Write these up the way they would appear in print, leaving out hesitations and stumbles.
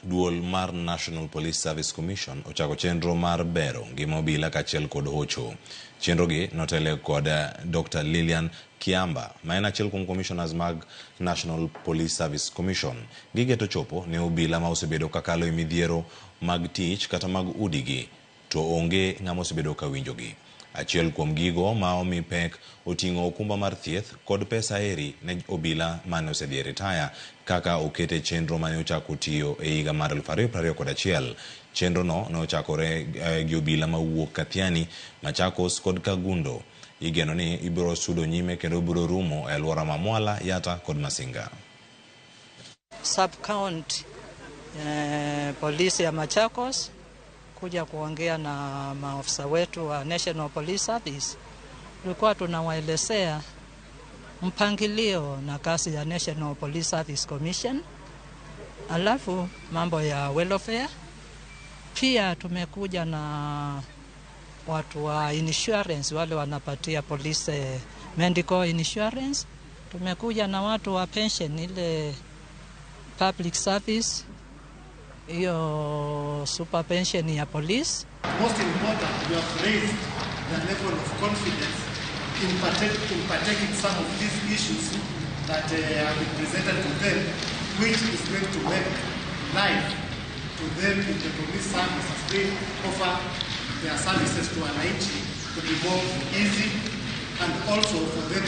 Duol mar National Police Service Commission ochako chenro mar bero ngima obila kachiel kod hocho. Chenro gi notele kod Dr. Lilian Kiamba, ma en achiel kuom commissioners mag National Police Service Commission. Gigeto chopo ne obila ma osebedo kakalo midhiero mag tich kata mag udigi, to onge ng'ama osebedo ka winjogi. Achiel kuom gigo ma omi pek oting'o okumba mar thieth kod pesa eri ne obila mane osedhi retire, kaka okete chenro mane ochako tiyo e higa mar 2021. Chenro no ne ochakore gi obila mawuok Kathiani, Machakos kod Kagundo. Igeno ni ibiro sudo nyime kendo ibiro rumo e alwora ma Mwala, Yatta kod Masinga. Sub-county polisi ya Machakos kuja kuongea na maafisa wetu wa National Police Service. Tulikuwa tunawaelezea mpangilio na kazi ya National Police Service Commission, alafu mambo ya welfare. Pia tumekuja na watu wa insurance, wale wanapatia police medical insurance. Tumekuja na watu wa pension, ile public service, iyo super pension ya police. Most important, we have raised the level of confidence in partaking some of these issues that have been presented to them, which is going to make life to them in the police service as they offer their services to wananchi to be more easy, and also for them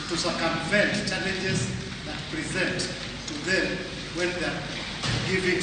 to circumvent challenges that present to them when they are giving